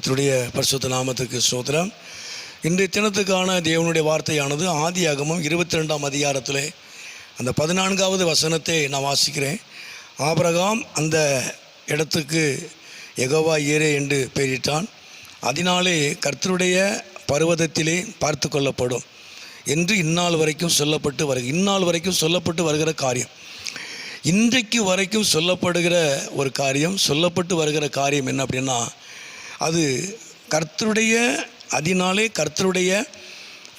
கர்த்தருடைய பரிசுத்த நாமத்துக்கு ஸ்தோத்திரம். இன்றைய தினத்துக்கான தேவனுடைய வார்த்தையானது ஆதியாகமம் 22ஆம் அதிகாரத்திலே அந்த 14வது வசனத்தை நான் வாசிக்கிறேன். ஆபிரகாம் அந்த இடத்துக்கு யெகோவா ஈரே என்று பெயரிட்டான். அதனாலே கர்த்தருடைய பர்வதத்திலே பார்த்து கொள்ளப்படும் என்று இந்நாள் வரைக்கும் சொல்லப்பட்டு வருகிற காரியம், இன்றைக்கு வரைக்கும் சொல்லப்படுகிற ஒரு காரியம், சொல்லப்பட்டு வருகிற காரியம் என்ன அப்படின்னா, அது கர்த்தருடைய அதனாலே கர்த்தருடைய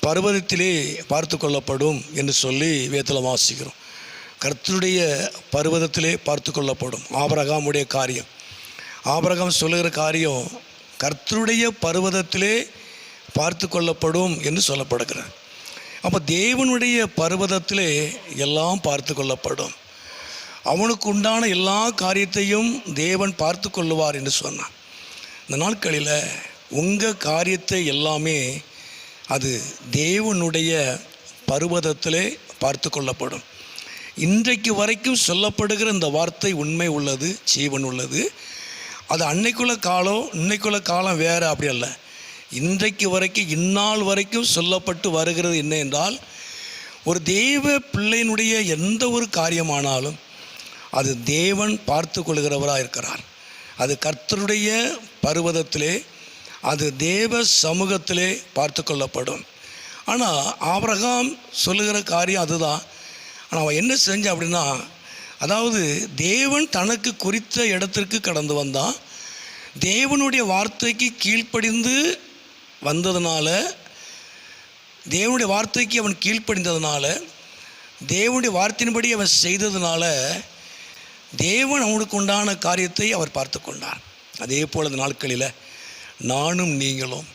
பர்வதத்திலே பார்த்து கொள்ளப்படும் என்று சொல்லி வேதத்தில் வாசிக்கிறோம். கர்த்தருடைய பர்வதத்திலே பார்த்து கொள்ளப்படும் ஆபிரகாமுடைய காரியம். ஆபிரகாம் சொல்லுகிற காரியம் கர்த்தருடைய பர்வதத்திலே பார்த்து கொள்ளப்படும் என்று சொல்லப்படுகிறார். அப்போ தேவனுடைய பர்வதத்திலே எல்லாம் பார்த்து கொள்ளப்படும். அவனுக்கு உண்டான எல்லா காரியத்தையும் தேவன் பார்த்து கொள்ளுவார் என்று சொன்னான். இந்த நாட்களில் உங்கள் காரியத்தை எல்லாமே அது தேவனுடைய பர்வதத்திலே பார்த்து கொள்ளப்படும். இன்றைக்கு வரைக்கும் சொல்லப்படுகிற இந்த வார்த்தை உண்மை உள்ளது, ஜீவன் உள்ளது. அது அன்னைக்குள்ள காலம், இன்னைக்குள்ள காலம் வேறு, அப்படி அல்ல. இன்றைக்கு வரைக்கும் இந்நாள் வரைக்கும் சொல்லப்பட்டு வருகிறது என்ன என்றால், ஒரு தேவ பிள்ளையினுடைய எந்த ஒரு காரியமானாலும் அது தேவன் பார்த்து கொள்கிறவராக இருக்கிறார். அது கர்த்தருடைய பர்வதத்திலே, அது தேவ சமூகத்திலே பார்த்து கொள்ளப்படும். ஆனால் ஆபிரகாம் சொல்லுகிற காரியம் அதுதான். ஆனால் அவன் என்ன செஞ்சான் அப்படின்னா, அதாவது தேவன் தனக்கு குறித்த இடத்திற்கு கடந்து வந்தான். தேவனுடைய வார்த்தைக்கு கீழ்ப்படிந்து வந்ததுனால, தேவனுடைய வார்த்தைக்கு அவன் கீழ்ப்படிந்ததுனால, தேவனுடைய வார்த்தையின்படி அவன் செய்ததுனால தேவன் அவனுக்கு உண்டான காரியத்தை அவர் பார்த்து கொண்டார். அதே போல் இந்த நாட்களில் நானும் நீங்களும்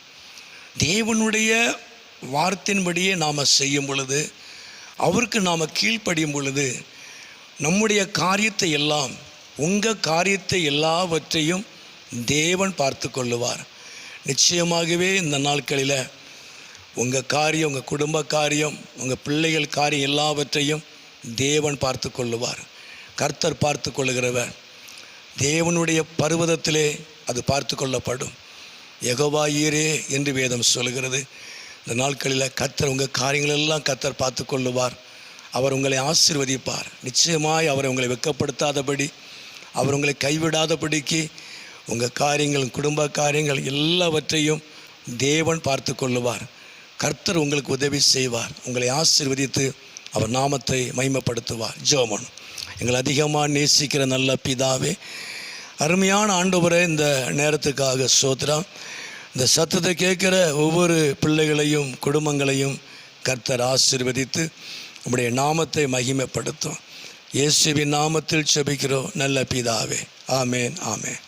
தேவனுடைய வார்த்தையின்படியே நாம் செய்யும் பொழுது, அவருக்கு நாம் கீழ்ப்படியும் பொழுது, நம்முடைய காரியத்தை எல்லாம், உங்கள் காரியத்தை எல்லாவற்றையும் தேவன் பார்த்து கொள்ளுவார். நிச்சயமாகவே இந்த நாட்களில் உங்கள் காரியம், உங்கள் குடும்ப காரியம், உங்கள் பிள்ளைகள் காரியம் எல்லாவற்றையும் தேவன் பார்த்து கொள்ளுவார். கர்த்தர் பார்த்து கொள்ளுகிறவர். தேவனுடைய பர்வதத்திலே அது பார்த்து கொள்ளப்படும். யெகோவா ஈரே என்று வேதம் சொல்கிறது. இந்த நாட்களில் கர்த்தர் உங்கள் காரியங்களெல்லாம் கர்த்தர் பார்த்து கொள்ளுவார். அவர் உங்களை ஆசீர்வதிப்பார். நிச்சயமாய் அவரை உங்களை வெட்கப்படுத்தாதபடி, அவர் உங்களை கைவிடாதபடிக்கு உங்கள் காரியங்கள், குடும்ப காரியங்கள் எல்லாவற்றையும் தேவன் பார்த்து கொள்ளுவார். கர்த்தர் உங்களுக்கு உதவி செய்வார். உங்களை ஆசீர்வதித்து அவர் நாமத்தை மகிமைப்படுத்துவார். ஜெபம். எங்களை அதிகமாக நேசிக்கிற நல்ல பிதாவே, அருமையான ஆண்டவரே, இந்த நேரத்துக்காக ஸ்தோத்திரம். இந்த சத்தத்தை கேட்குற ஒவ்வொரு பிள்ளைகளையும் குடும்பங்களையும் கர்த்தர் ஆசீர்வதித்து உம்முடைய நாமத்தை மகிமைப்படுத்தும். இயேசுவின் நாமத்தில் ஜெபிக்கிறோம் நல்ல பிதாவே. ஆமேன், ஆமேன்.